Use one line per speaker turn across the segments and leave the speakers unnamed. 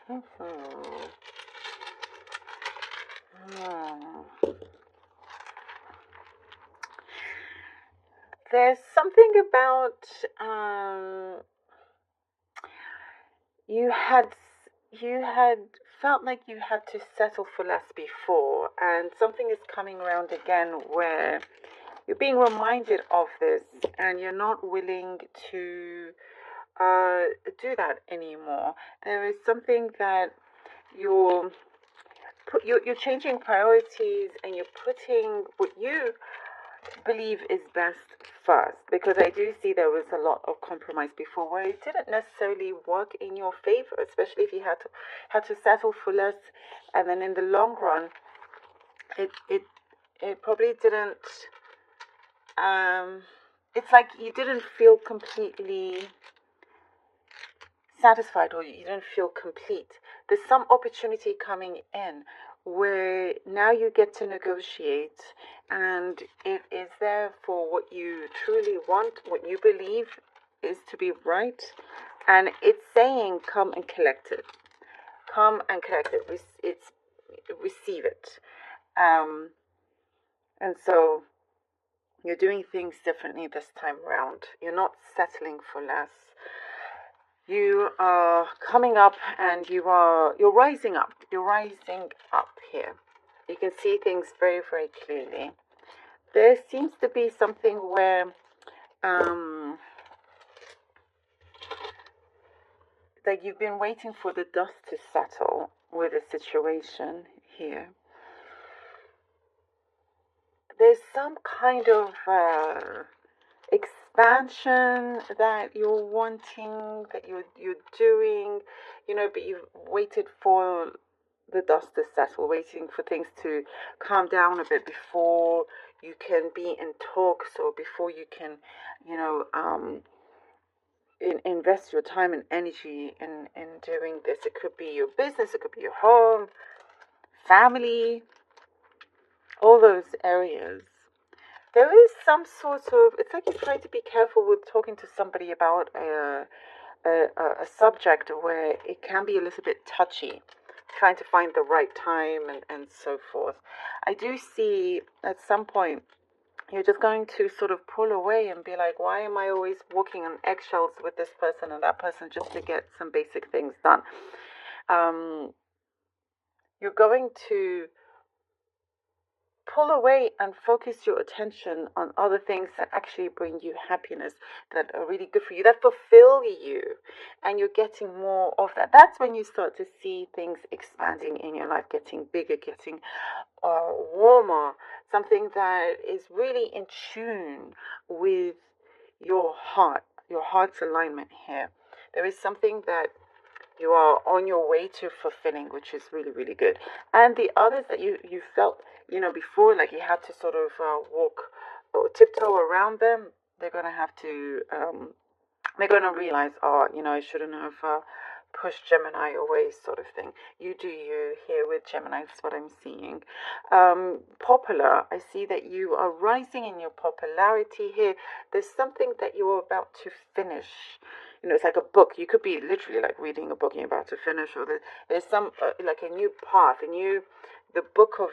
Hmm. There's something about you had you had felt like you had to settle for less before, and something is coming around again where you're being reminded of this, and you're not willing to uh, do that anymore. There is something that you're you're changing priorities, and you're putting what you believe is best first, because I do see there was a lot of compromise before where it didn't necessarily work in your favor, especially if you had to settle for less, and then in the long run, it it probably didn't. Um, it's like you didn't feel completely satisfied, or you don't feel complete. There's some opportunity coming in where now you get to negotiate, and it is there for what you truly want, what you believe is to be right, and it's saying come and collect it. Come and collect it. It's receive it. um and so you're doing things differently this time around. You're not settling for less. You are coming up, and you're rising up. You're rising up here. You can see things very, very clearly. There seems to be something where um that you've been waiting for the dust to settle with a situation here. There's some kind of expansion that you're wanting, that you're doing, but you've waited for the dust to settle, waiting for things to calm down a bit before you can be in talks, or before you can, you know, invest your time and energy in doing this. It could be your business, it could be your home, family, all those areas. There is some sort of, it's like you're trying to be careful with talking to somebody about a subject where it can be a little bit touchy, trying to find the right time, and so forth. I do see at some point you're just going to sort of pull away and be like, why am I always walking on eggshells with this person and that person just to get some basic things done? Um, you're going to pull away and focus your attention on other things that actually bring you happiness, that are really good for you, that fulfill you, and you're getting more of that. That's when you start to see things expanding in your life, getting bigger, getting warmer, something that is really in tune with your heart's alignment here. There is something that you are on your way to fulfilling, which is really, really good. And the others that you felt, before, like you had to sort of walk or tiptoe around them, they're going to have to, they're going to realize, oh, I shouldn't have pushed Gemini away, sort of thing. You do you here with Gemini, that's what I'm seeing. Popular, I see that you are rising in your popularity here. There's something that you're about to finish. It's like a book. You could be literally like reading a book and you're about to finish, or there's some like a new path, the book of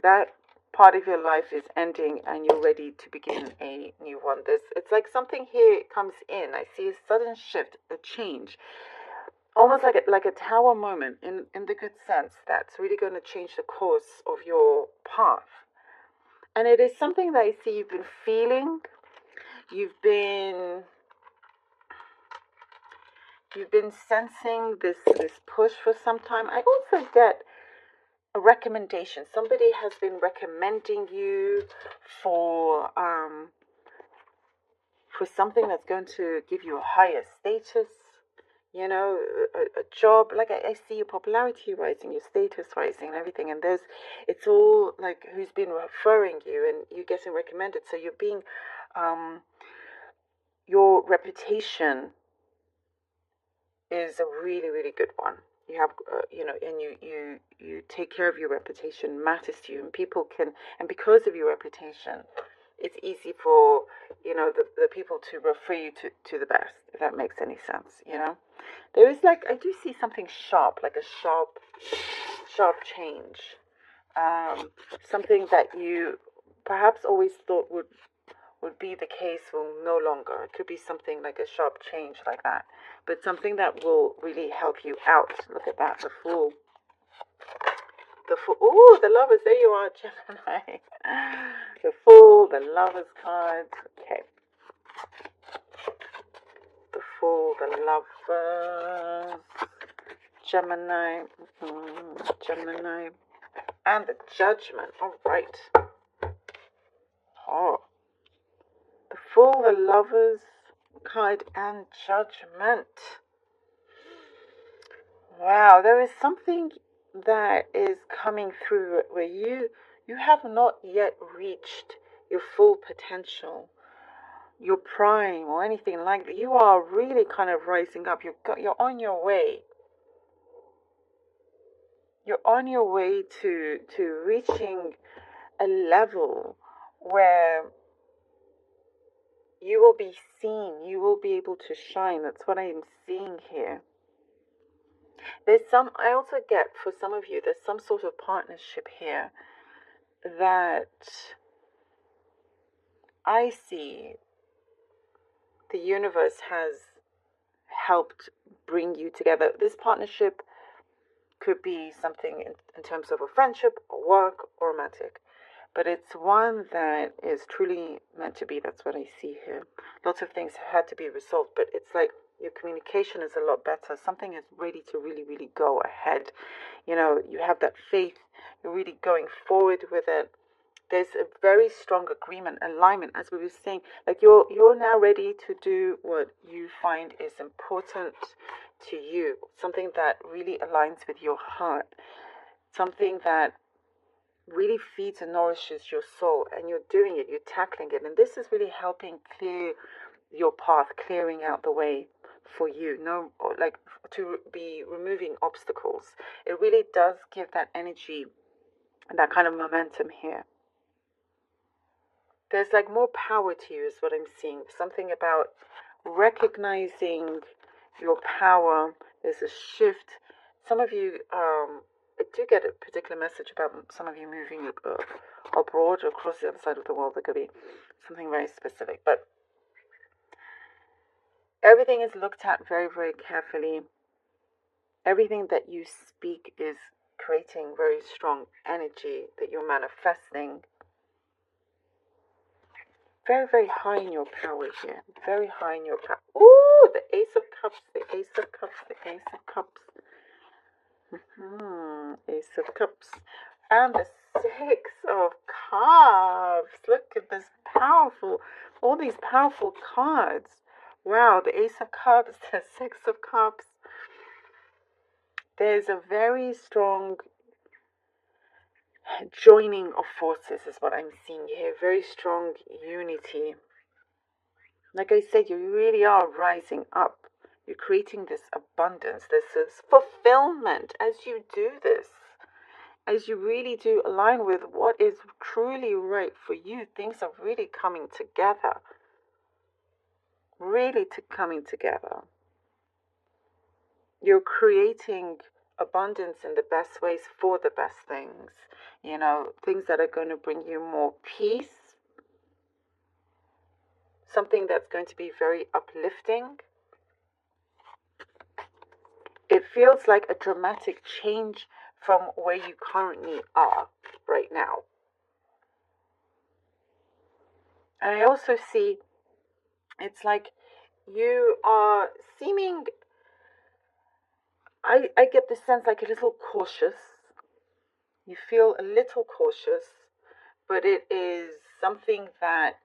that part of your life is ending, and you're ready to begin a new one. It's like something here comes in. I see a sudden shift, a change, almost like a tower moment in the good sense, that's really going to change the course of your path. And it is something that I see you've been feeling. You've been You've been sensing this push for some time. I also get a recommendation. Somebody has been recommending you for for something that's going to give you a higher status. A job. Like I see your popularity rising, your status rising, and everything. And it's all like who's been referring you, and you're getting recommended. So you're being, your reputation is a really, really good one. You have, and you take care of your reputation, matters to you, and people can, and because of your reputation, it's easy for, the people to refer you to the best, if that makes any sense, There is like, I do see something sharp, like a sharp change. Something that you perhaps always thought would be the case will no longer. It could be something like a sharp change like that, but something that will really help you out. Look at that, the Fool. The Fool. Ooh, the Lovers. There you are, Gemini. The Fool, the Lovers card. Okay. The Fool, the Lovers. Gemini. Gemini. And the Judgment. All right. Oh. The Fool, the Lovers card, and Judgment. Wow, there is something that is coming through where you have not yet reached your full potential, your prime, or anything like that. You are really kind of rising up. You're on your way. You're on your way to reaching a level where you will be seen. You will be able to shine. That's what I'm seeing here. I also get, for some of you, there's some sort of partnership here that I see the universe has helped bring you together. This partnership could be something in terms of a friendship, or work, or romantic. But it's one that is truly meant to be. That's what I see here. Lots of things have had to be resolved, but it's like your communication is a lot better. Something is ready to really, really go ahead. You have that faith. You're really going forward with it. There's a very strong agreement, alignment, as we were saying. Like you're now ready to do what you find is important to you. Something that really aligns with your heart. Something that really feeds and nourishes your soul, and you're doing it, you're tackling it, and this is really helping clear your path, clearing out the way for you, like to be removing obstacles. It really does give that energy and that kind of momentum here. There's like more power to you is what I'm seeing. Something about recognizing your power. There's a shift. Some of you, I do get a particular message about some of you moving abroad or across the other side of the world. There could be something very specific, but everything is looked at very, very carefully. Everything that you speak is creating very strong energy that you're manifesting. Very, very high in your power here. Very high in your power. Ooh, the Ace of Cups, the Ace of Cups, the Ace of Cups. Ace of Cups. And the Six of Cups. Look at this all these powerful cards. Wow, the Ace of Cups, the Six of Cups. There's a very strong joining of forces is what I'm seeing here. Very strong unity. Like I said, you really are rising up. You're creating this abundance. This is fulfillment as you do this. As you really do align with what is truly right for you, things are really coming together. Really coming together. You're creating abundance in the best ways for the best things. Things that are going to bring you more peace. Something that's going to be very uplifting. It feels like a dramatic change from where you currently are right now. And I also see it's like you are seeming, I get the sense like a little cautious. You feel a little cautious, but it is something that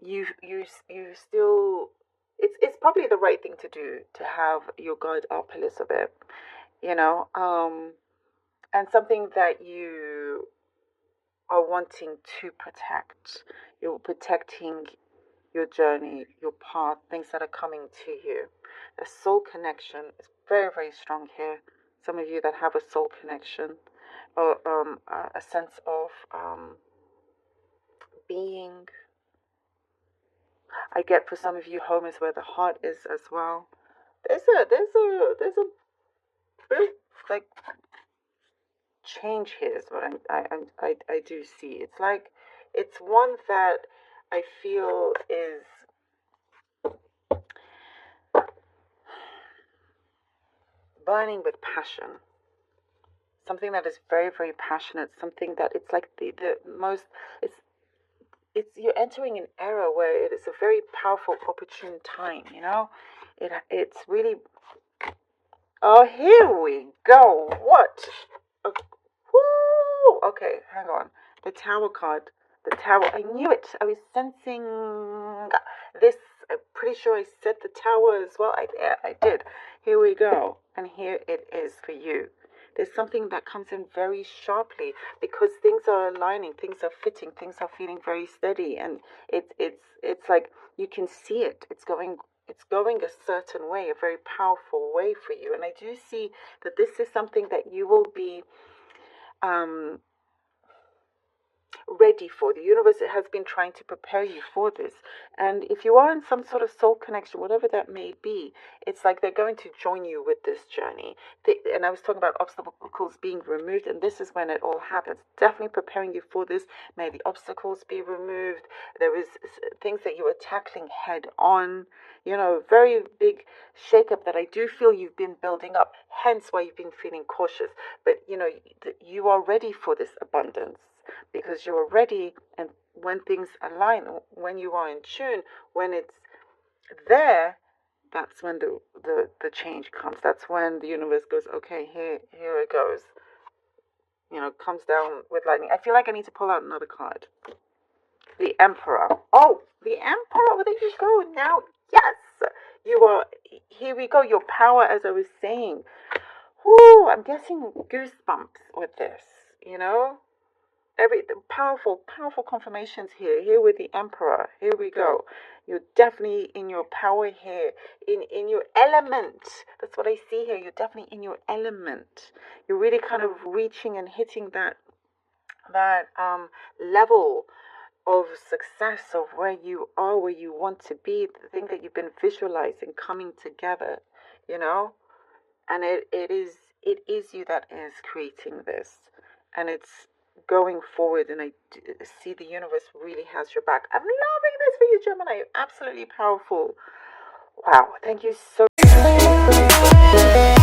you still, it's probably the right thing to do, to have your guard up a little bit, and something that you are wanting to protect. You're protecting your journey, your path, things that are coming to you. The soul connection is very, very strong here. Some of you that have a soul connection, a sense of being. I get for some of you, home is where the heart is as well. There's a real like change here is what I do see. It's like it's one that I feel is burning with passion. Something that is very, very passionate. Something that it's like the most. It's you're entering an era where it is a very powerful, opportune time. You know, it's really. Oh, here we go. What? Okay. Woo! Okay, hang on. The Tower card. The Tower. I knew it. I was sensing this. I'm pretty sure I said the Tower as well. Yeah, I did. Here we go. And here it is for you. There's something that comes in very sharply because things are aligning, things are fitting, things are feeling very steady, and it's like you can see it. It's going a certain way, a very powerful way for you. And I do see that this is something that you will be ready for. The universe has been trying to prepare you for this. And if you are in some sort of soul connection, whatever that may be, it's like they're going to join you with this journey. And I was talking about obstacles being removed, and this is when it all happens. Definitely preparing you for this. May the obstacles be removed. There is things that you are tackling head on. You know, very big shakeup that I do feel you've been building up. Hence why you've been feeling cautious. But, you know, you are ready for this abundance because you're ready. And when things align, when you are in tune, when it's there, that's when the change comes. That's when the universe goes, okay, here it goes. You know, comes down with lightning. I feel like I need to pull out another card. The Emperor. Oh, the Emperor. There you go. Now, yes, you are. Here we go. Your power, as I was saying. Whoo, I'm getting goosebumps with this. You know, powerful confirmations here. Here with the Emperor. Here we go. You're definitely in your power here, in your element. That's what I see here. You're definitely in your element. You're really kind of reaching and hitting that level of success, of where you are, where you want to be, the thing that you've been visualizing coming together, you know. And it is you that is creating this, and it's going forward. And I see the universe really has your back. I'm loving this for you, Gemini. Absolutely powerful. Wow, thank you so much.